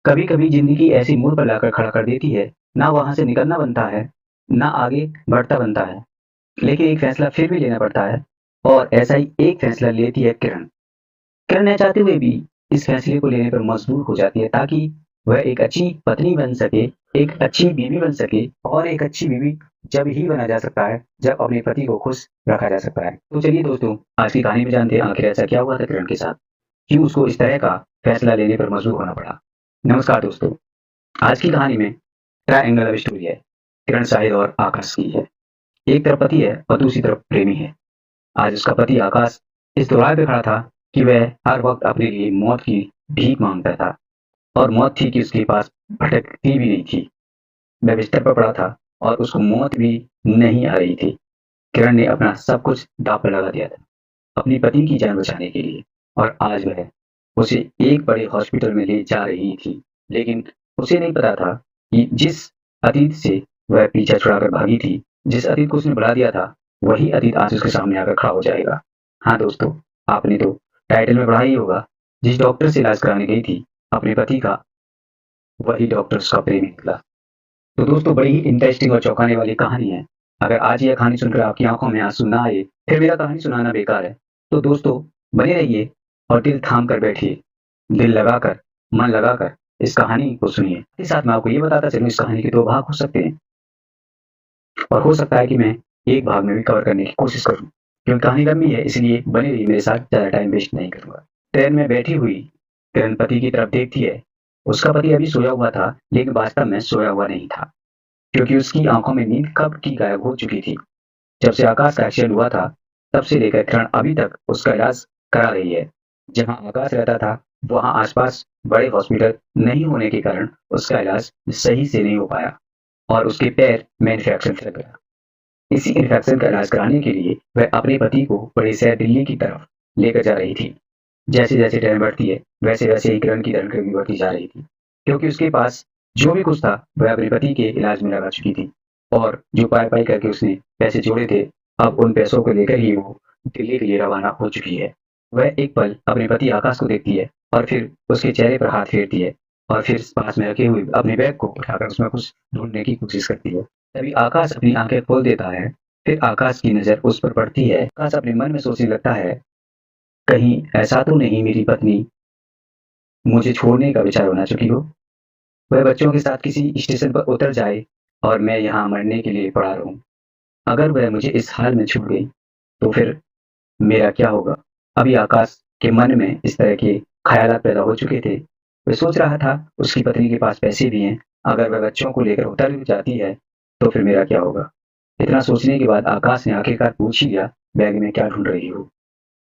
कभी कभी जिंदगी ऐसी मोड़ पर लाकर खड़ा कर देती है, ना वहां से निकलना बनता है, ना आगे बढ़ता बनता है, लेकिन एक फैसला फिर भी लेना पड़ता है। और ऐसा ही एक फैसला लेती है किरण। किरण न चाहते हुए भी इस फैसले को लेने पर मजबूर हो जाती है, ताकि वह एक अच्छी पत्नी बन सके, एक अच्छी बीवी बन सके। और एक अच्छी बीवी जब ही बना जा सकता है जब अपने पति को खुश रखा जा सकता है। तो चलिए दोस्तों, आज की कहानी में जानते हैं आखिर ऐसा क्या हुआ था किरण के साथ, क्यों उसको इस तरह का फैसला लेने पर मजबूर होना पड़ा। नमस्कार दोस्तों, आज की कहानी में ट्रायंगल लव स्टोरी है। किरण शाहिद और आकाश की है। एक तरफ पति है और दूसरी तरफ प्रेमी है। आज उसका पति आकाश इस दौरान पे खड़ा था कि वह हर वक्त अपने लिए मौत की भीख मांगता था। और मौत थी कि उसके पास भटकती भी नहीं थी। वह बिस्तर पर पड़ा था और उसको मौत भी नहीं आ रही थी। किरण ने अपना सब कुछ दांव पर लगा दिया था अपनी पति की जान बचाने के लिए। और आज वह उसे एक बड़े हॉस्पिटल में ले जा रही थी। लेकिन उसे नहीं पता था कि जिस अतीत से वह पीछा छुड़ाकर भागी थी, जिस अतीत को उसने बढ़ा दिया था, वही अतीत आज उसके सामने आकर खड़ा हो जाएगा। हाँ दोस्तों, आपने तो टाइटल में पढ़ा ही होगा, जिस डॉक्टर से इलाज कराने गई थी अपने पति का, वही डॉक्टर उसका प्रेमी निकला। तो दोस्तों, बड़ी ही इंटरेस्टिंग और चौंकाने वाली कहानी है। अगर आज यह कहानी सुनकर आपकी आंखों में आंसू ना आए, फिर मेरा कहानी सुनाना बेकार है। तो दोस्तों, बने रहिए और दिल थाम कर बैठिए, दिल लगाकर, मन लगाकर इस कहानी को सुनिए। इसके साथ मैं आपको ये बताता चलूं, इस कहानी के दो भाग हो सकते हैं और हो सकता है कि मैं एक भाग में भी कवर करने की कोशिश करूं, क्योंकि कहानी लंबी है। इसलिए बने रहिए मेरे साथ, ज्यादा टाइम वेस्ट नहीं करूंगा। ट्रेन में बैठी हुई किरण पति की तरफ देखती है। उसका पति अभी सोया हुआ था, लेकिन वास्तव में सोया हुआ नहीं था, क्योंकि उसकी आंखों में नींद कब की गायब हो चुकी थी। जब से आकाश का एक्सीडेंट हुआ था, तब से लेकर किरण अभी तक उसका इलाज करा रही है। जहां आकाश रहता था, वहां आसपास बड़े हॉस्पिटल नहीं होने के कारण उसका इलाज सही से नहीं हो पाया और उसके पैर में इन्फेक्शन लग गया। इसी इन्फेक्शन का इलाज कराने के लिए वह अपने पति को बड़े शहर दिल्ली की तरफ लेकर जा रही थी। जैसे जैसे ट्रेन बढ़ती है, वैसे वैसे ही किरण की धड़कन भी बढ़ती जा रही थी, क्योंकि उसके पास जो भी कुछ था वह अपने पति के इलाज में लगा चुकी थी। और जो पाई पाई करके उसने पैसे जोड़े थे, अब उन पैसों को लेकर ही वो दिल्ली के लिए रवाना हो चुकी है। वह एक पल अपने पति आकाश को देखती है और फिर उसके चेहरे पर हाथ फेरती है और फिर पास में रखे हुए अपने बैग को उठाकर उसमें कुछ ढूंढने की कोशिश करती है। तभी आकाश अपनी आंखें खोल देता है। फिर आकाश की नजर उस पर पड़ती है। आकाश अपने मन में सोचने लगता है, कहीं ऐसा तो नहीं मेरी पत्नी मुझे छोड़ने का विचार बना चुकी हो। वह बच्चों के साथ किसी स्टेशन पर उतर जाए और मैं यहाँ मरने के लिए पड़ा रहूं। अगर वह मुझे इस हाल में छूट गई, तो फिर मेरा क्या होगा। अभी आकाश के मन में इस तरह के ख्यालात पैदा हो चुके थे। वह सोच रहा था, उसकी पत्नी के पास पैसे भी हैं, अगर वह बच्चों को लेकर उतर भी जाती है, तो फिर मेरा क्या होगा। इतना सोचने के बाद आकाश ने आखिरकार पूछ ही लिया, बैग में क्या ढूंढ रही हो।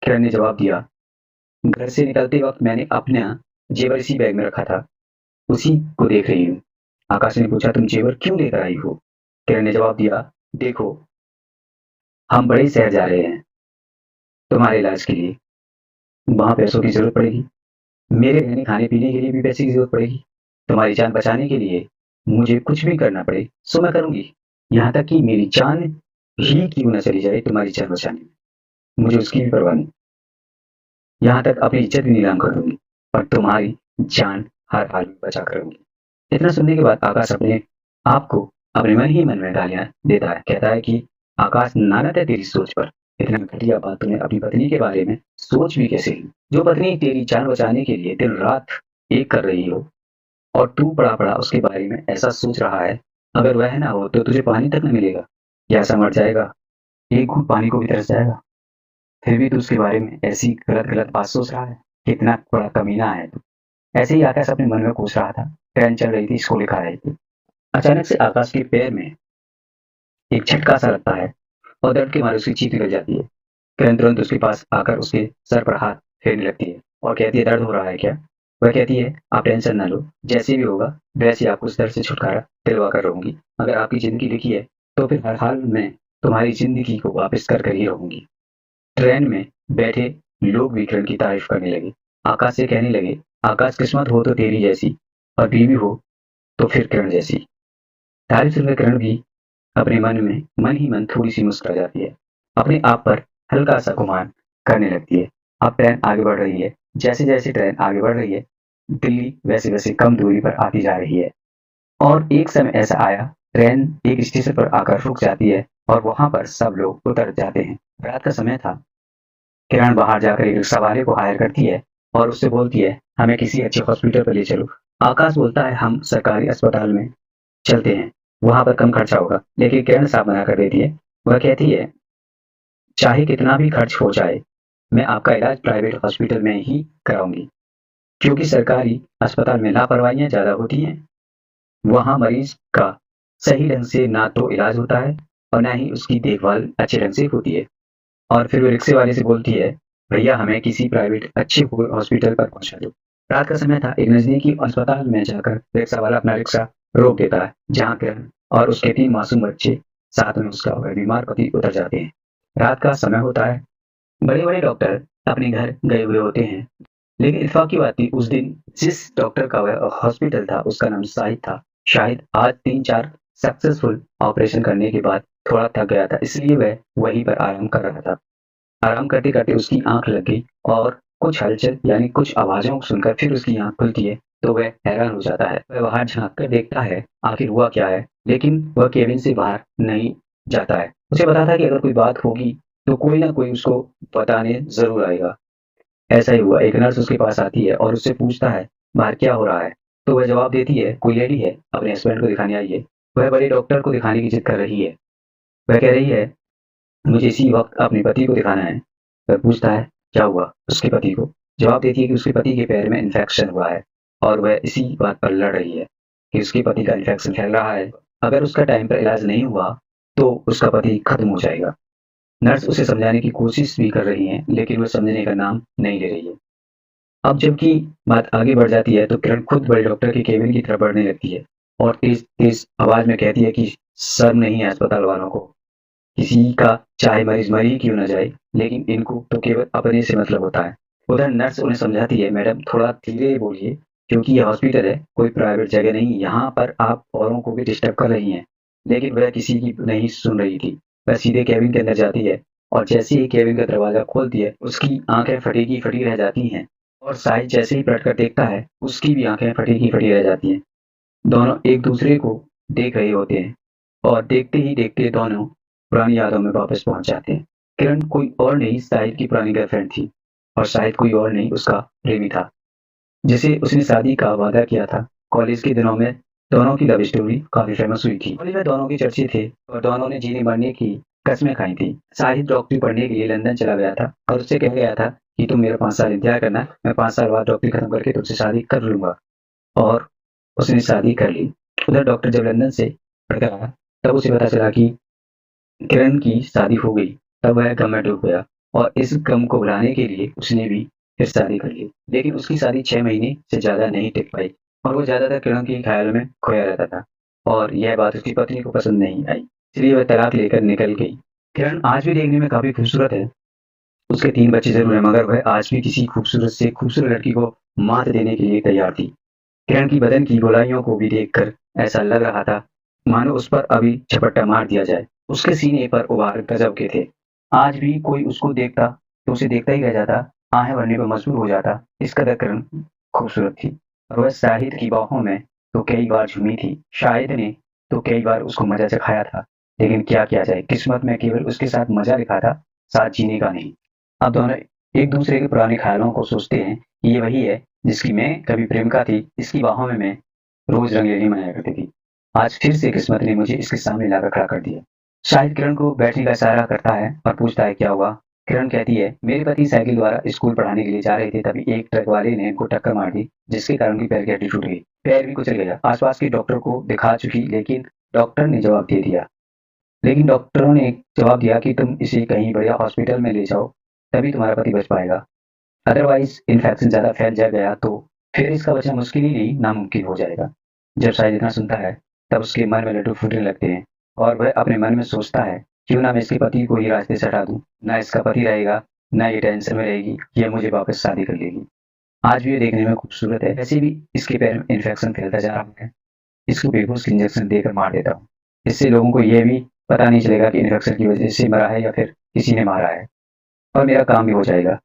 किरण ने जवाब दिया, घर से निकलते वक्त मैंने अपना जेवर इसी बैग में रखा था, उसी को देख रही हूँ। आकाश ने पूछा, तुम जेवर क्यों लेकर आई हो। किरण ने जवाब दिया, देखो, हम बड़े शहर जा रहे हैं तुम्हारे इलाज के लिए। वहां पैसों की जरूरत पड़ेगी, मेरे रहने खाने पीने के लिए भी पैसे की जरूरत पड़ेगी। तुम्हारी जान बचाने के लिए मुझे कुछ भी करना पड़े सो मैं करूंगी। यहाँ तक कि मेरी जान ही क्यों न चली जाए तुम्हारी जान बचाने में, मुझे उसकी भी परवाह नहीं। यहाँ तक अपनी इज्जत भी नीलाम कर दूंगी, पर तुम्हारी जान हर हाल में बचा कर रहूंगी। इतना सुनने के बाद आकाश अपने आप को अपने मन ही मन में गालियां देता है। कहता है कि आकाश, नानत है तेरी सोच पर। इतना घटिया बात तूने अपनी पत्नी के बारे में सोच भी कैसे ली, जो पत्नी तेरी जान बचाने के लिए दिन रात एक कर रही हो, और तू पड़ा पड़ा उसके बारे में ऐसा सोच रहा है। अगर वह ना हो तो तुझे पानी तक न मिलेगा, या ऐसा मर जाएगा, एक घूंट पानी को भी तरस जाएगा। फिर भी तू उसके बारे में ऐसी गलत गलत बात सोच रहा है। कितना बड़ा कमीना है तू। ऐसे ही आकाश अपने मन में कोस रहा था। ट्रेन चल रही थी, स्कूल लिखा रही थी। अचानक से आकाश के पैर में एक झटका सा लगता है और दर्द के मारे उसकी चीख निकल जाती है। किरण तुरंत उसके पास आकर उसके सर पर हाथ फेरने लगती है और कहती है, दर्द हो रहा है क्या। वह कहती है, आप टेंशन ना लो, जैसे भी होगा वैसे आपको उस दर्द से छुटकारा दिलवा कर रहूंगी। अगर आपकी जिंदगी लिखी है, तो फिर हर हाल में तुम्हारी जिंदगी को वापस कर कर ही रहूंगी। ट्रेन में बैठे लोग भी किरण की तारीफ करने लगे। आकाश से कहने लगे, आकाश, किस्मत हो तो तेरी जैसी, और बीवी हो तो फिर किरण जैसी। तारीफ सुनकर किरण भी अपने मन में मन ही मन थोड़ी सी मुस्कुरा जाती है। अपने आप पर हल्का सा गुमान करने लगती है। अब ट्रेन आगे बढ़ रही है। जैसे जैसे ट्रेन आगे बढ़ रही है, दिल्ली वैसे वैसे कम दूरी पर आती जा रही है। और एक समय ऐसा आया, ट्रेन एक स्टेशन पर आकर रुक जाती है और वहां पर सब लोग उतर जाते हैं। रात का समय था। किरण बाहर जाकर एक रिक्शा वाले को हायर करती है और उससे बोलती है, हमें किसी अच्छे हॉस्पिटल पर ले चलो। आकाश बोलता है, हम सरकारी अस्पताल में चलते हैं, वहां पर कम खर्चा होगा। लेकिन किरण साफ मना कर देती है। वह कहती है, चाहे कितना भी खर्च हो जाए, मैं आपका इलाज प्राइवेट हॉस्पिटल में ही कराऊंगी, क्योंकि सरकारी अस्पताल में लापरवाहियां ज्यादा होती हैं। वहाँ मरीज का सही ढंग से ना तो इलाज होता है और ना ही उसकी देखभाल अच्छे ढंग से होती है। और फिर वो रिक्शे वाले से बोलती है, भैया हमें किसी प्राइवेट अच्छे हॉस्पिटल पर पहुंचा दो। रात का समय था। एक नजदीकी अस्पताल में जाकर रिक्शा वाला अपना रिक्शा रोक देता है, जहाँ किरण और उसके 3 मासूम बच्चे साथ में उसका वह बीमार पति उतर जाते हैं। रात का समय होता है। बड़े बड़े डॉक्टर अपने घर गए हुए होते हैं, लेकिन इत्तेफाक की बात थी, उस दिन जिस डॉक्टर का वह हॉस्पिटल था उसका नाम शाहिद था। शाहिद आज 3-4 सक्सेसफुल ऑपरेशन करने के बाद थोड़ा थक गया था, इसलिए वह वहीं पर आराम कर रहा था। आराम करते करते उसकी आंख लग गई और कुछ हलचल यानी कुछ आवाजों को सुनकर फिर उसकी आंख खुलती है, तो वह हैरान हो जाता है। वह बाहर झांक कर देखता है आखिर हुआ क्या है, लेकिन वह केबिन से बाहर नहीं जाता है। उसे पता था कि अगर कोई बात होगी तो कोई ना कोई उसको बताने जरूर आएगा। ऐसा ही हुआ। एक नर्स उसके पास आती है और उससे पूछता है, बाहर क्या हो रहा है। तो वह जवाब देती है, कोई लेडी है, अपने हस्बैंड को दिखाने आई है। वह बड़े डॉक्टर को दिखाने की जिद कर रही है। वह कह रही है, मुझे इसी वक्त अपने पति को दिखाना है। वह पूछता है, क्या हुआ उसके पति को। जवाब देती है कि उसके पति के पैर में इन्फेक्शन हुआ है और वह इसी बात पर लड़ रही है कि उसके पति का इन्फेक्शन फैल रहा है। अगर उसका टाइम पर इलाज नहीं हुआ तो उसका पति खत्म हो जाएगा। नर्स उसे समझाने की कोशिश भी कर रही है, लेकिन वह समझने का नाम नहीं ले रही है। अब जबकि बात आगे बढ़ जाती है तो किरण खुद बड़े डॉक्टर के केबिन की तरफ बढ़ने लगती है और तेज तेज आवाज में कहती है कि शर्म नहीं है अस्पताल वालों को, किसी का चाहे मरीज मर ही क्यों ना जाए, लेकिन इनको तो केवल अपने से मतलब होता है। उधर नर्स उन्हें समझाती है, मैडम थोड़ा धीरे बोलिए, क्योंकि यह हॉस्पिटल है, कोई प्राइवेट जगह नहीं, यहाँ पर आप औरों को भी डिस्टर्ब कर रही हैं। लेकिन वह किसी की नहीं सुन रही थी। वह सीधे केबिन के अंदर जाती है और जैसे ही केबिन का दरवाजा खोलती है उसकी आंखें फटी की फटी रह जाती हैं। और साहिल जैसे ही पलट कर देखता है उसकी भी आंखें फटी की फटी रह जाती हैं। दोनों एक दूसरे को देख रहे होते हैं और देखते ही देखते दोनों पुरानी यादों में वापस पहुंच जाते हैं। किरण कोई और नहीं साहिल की पुरानी गर्लफ्रेंड थी और शायद कोई और नहीं उसका प्रेमी था, जिसे उसने शादी का वादा किया था। कॉलेज के दिनों में दोनों की लव स्टोरी काफी फेमस हुई थी। कॉलेज में दोनों के चर्चे थे और दोनों ने जीने मरने की कस्में खाई थी। शाहिद डॉक्टरी पढ़ने के लिए लंदन चला गया था और उससे कहा गया था कि तुम मेरा 5 साल इंतजार करना, मैं 5 साल बाद डॉक्टरी खत्म करके तुमसे शादी कर लूंगा। और उसने शादी कर ली। उधर डॉक्टर जब लंदन से पढ़कर आया तब उसे पता चला कि किरण की शादी हो गई। तब वह गम में डूब गया और इस गम को भुलाने के लिए उसने भी फिर शादी कर ली। लेकिन उसकी शादी 6 महीने से ज्यादा नहीं टिक पाई और वो ज्यादातर किरण के ख्याल में खोया रहता था और यह बात उसकी पत्नी को पसंद नहीं आई, इसलिए वह तलाक लेकर निकल गई। किरण आज भी देखने में काफी खूबसूरत है। उसके 3 बच्चे जरूर हैं, मगर वह आज भी किसी खूबसूरत से खूबसूरत लड़की को मात देने के लिए तैयार थी। किरण की बदन की गोलाइयों को भी देखकर ऐसा लग रहा था मानो उस पर अभी झपट्टा मार दिया जाए। उसके सीने पर उभार गजब के थे। आज भी कोई उसको देखता तो उसे देखता ही रह जाता, आहें भरने पर मजबूर हो जाता। इस कदर किरण खूबसूरत थी और वह शाहिद की बाहों में तो कई बार झूमी थी। शाहिद ने तो कई बार उसको मजा चखाया था, लेकिन क्या किया जाए, किस्मत में केवल उसके साथ मजा लिखा था, साथ जीने का नहीं। अब दोनों एक दूसरे के पुराने ख्यालों को सोचते हैं कि ये वही है जिसकी मैं कभी प्रेमिका थी, इसकी बाहों में मैं रोज रंगेली मनाया करती थी। आज फिर से किस्मत ने मुझे इसके सामने लाकर खड़ा कर दिया। शाहिद किरण को बैठने का इशारा करता है और पूछता है, क्या हुआ। किरण कहती है, मेरे पति साइकिल द्वारा स्कूल पढ़ाने के लिए जा रहे थे, तभी एक ट्रक वाले ने उनको टक्कर मार दी, जिसके कारण उनकी पैर की हड्डी टूट गई, पैर भी कुचल गया। आसपास के डॉक्टर को दिखा चुकी, लेकिन डॉक्टर ने जवाब दे दिया लेकिन डॉक्टरों ने जवाब दिया कि तुम इसे कहीं बढ़िया हॉस्पिटल में ले जाओ, तभी तुम्हारा पति बच पाएगा। अदरवाइज इन्फेक्शन ज़्यादा फैल जा गया तो फिर इसका बचना मुश्किल ही नहीं नामुमकिन हो जाएगा। जब शाहिद इतना सुनता है तब उसके मन में लड्डू फूटने लगते हैं और वह अपने मन में सोचता है, क्यों ना मैं इसके पति को ही रास्ते से हटा दूं, ना इसका पति रहेगा, ना ये टेंशन में रहेगी, ये मुझे वापस शादी कर लेगी। आज भी ये देखने में खूबसूरत है, वैसे भी इसके पैर में इन्फेक्शन फैलता जा रहा है। इसको बेहोश इंजेक्शन देकर मार देता हूँ, इससे लोगों को यह भी पता नहीं चलेगा कि इन्फेक्शन की वजह से मरा है या फिर किसी ने मारा है, और मेरा काम भी हो जाएगा।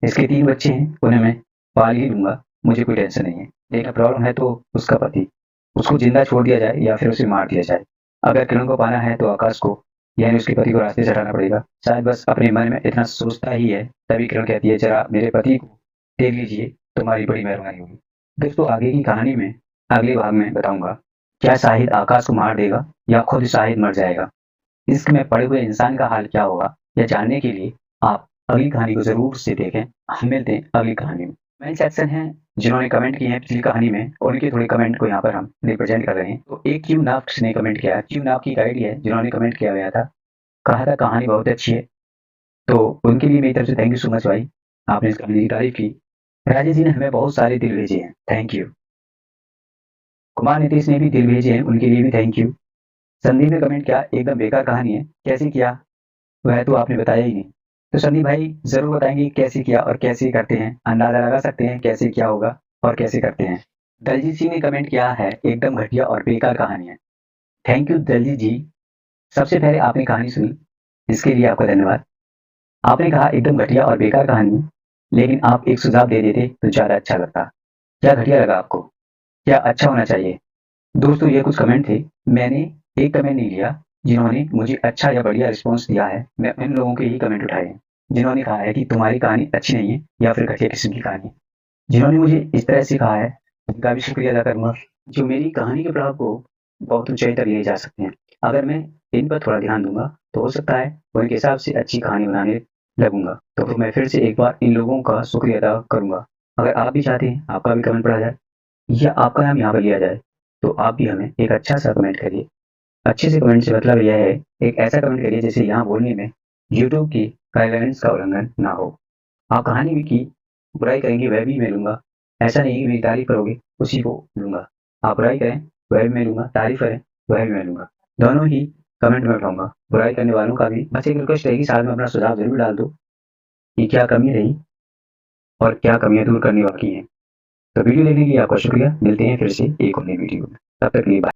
इसके 3 बच्चे हैं, उन्हें मैं पाल ही लूंगा। मुझे कोई टेंशन नहीं है। लेकिन प्रॉब्लम है तो उसका पति, उसको जिंदा छोड़ दिया जाए या फिर उसे मार दिया जाए। अगर किरण को पाना है तो आकाश को, यानी उसके पति को रास्ते से हटाना पड़ेगा। शायद बस अपने मन में इतना सोचता ही है, तभी किरण कहती है जरा मेरे पति को देख लीजिए, तुम्हारी बड़ी मेहरबानी होगी। दोस्तों आगे की कहानी में अगले भाग में बताऊंगा, क्या शाहिद आकाश को मार देगा या खुद शाहिद मर जाएगा। इश्क में पड़े हुए इंसान का हाल क्या होगा, यह जानने के लिए आप अगली कहानी को जरूर से देखें। हम मिलते हैं अगली कहानी में। कमेंट सेक्शन है, जिन्होंने कमेंट किए हैं पिछली कहानी में, उनके थोड़े कमेंट को यहाँ पर हम रिप्रेजेंट कर रहे हैं। तो एक क्यू नाफ्स ने कमेंट किया है, क्यू नाफ की गाइड है जिन्होंने कमेंट किया गया था, कहा था कहानी बहुत अच्छी है। तो उनके लिए मेरी तरफ से थैंक यू सो मच भाई, आपने इस कहानी की तारीफ की। राजेश जी ने हमें बहुत सारे दिल भेजे हैं, थैंक यू। कुमार नीतीश ने भी दिल भेजे हैं, उनके लिए भी थैंक यू। संदीप ने कमेंट किया एकदम बेकार कहानी है, कैसे किया वह तो आपने बताया ही नहीं। तो संदीप भाई जरूर बताएंगे कैसे किया और कैसे करते हैं, अंदाजा लगा सकते हैं कैसे क्या होगा और कैसे करते हैं। दलजीत सिंह ने कमेंट किया है एकदम घटिया और बेकार कहानी है। थैंक यू दलजीत जी, सबसे पहले आपने कहानी सुनी, इसके लिए आपका धन्यवाद। आपने कहा एकदम घटिया और बेकार कहानी है, लेकिन आप एक सुझाव दे देते तो ज्यादा अच्छा लगता। क्या घटिया लगा आपको, क्या अच्छा होना चाहिए। दोस्तों ये कुछ कमेंट थे, मैंने एक कमेंट नहीं लिया। जिन्होंने मुझे अच्छा या बढ़िया रिस्पॉन्स दिया है, मैं उन लोगों के ही कमेंट उठाए हैं जिन्होंने कहा है कि तुम्हारी कहानी अच्छी नहीं है या फिर घटिया किस्म की कहानी है। जिन्होंने मुझे इस तरह से कहा है उनका भी शुक्रिया अदा करूंगा, जो मेरी कहानी के प्रभाव को बहुत ऊंचाई तक ले जा सकते हैं। अगर मैं इन पर थोड़ा ध्यान दूंगा तो हो सकता है उनके हिसाब से अच्छी कहानी बनाने लगूंगा। तो फिर मैं फिर से एक बार इन लोगों का शुक्रिया अदा करूंगा। अगर आप भी चाहते हैं आपका भी कमेंट पढ़ा जाए या आपका नाम यहाँ पर लिया जाए, तो आप भी हमें एक अच्छा सा कमेंट करिए। अच्छे से कमेंट से मतलब यह है, एक ऐसा कमेंट करिए जैसे यहाँ बोलने में यूट्यूब की गाइडलाइंस का उल्लंघन ना हो। आप कहानी भी की बुराई करेंगे वह भी मैं लूंगा, ऐसा नहीं कि मेरी तारीफ करोगे उसी को लूंगा। आप बुराई करें वह भी मैं लूंगा, तारीफ करें वह भी मैं लूंगा, दोनों ही कमेंट में उठाऊंगा। बुराई करने वालों का भी बस एक रिक्वेस्ट रहेगी, साथ में अपना सुझाव जरूर डाल दो कि क्या कमी रही और क्या कमियां दूर करनी बाकी हैं। तो वीडियो देखने के लिए आपका शुक्रिया, मिलते हैं फिर से एक और नई वीडियो में, तब तक के लिए बाय।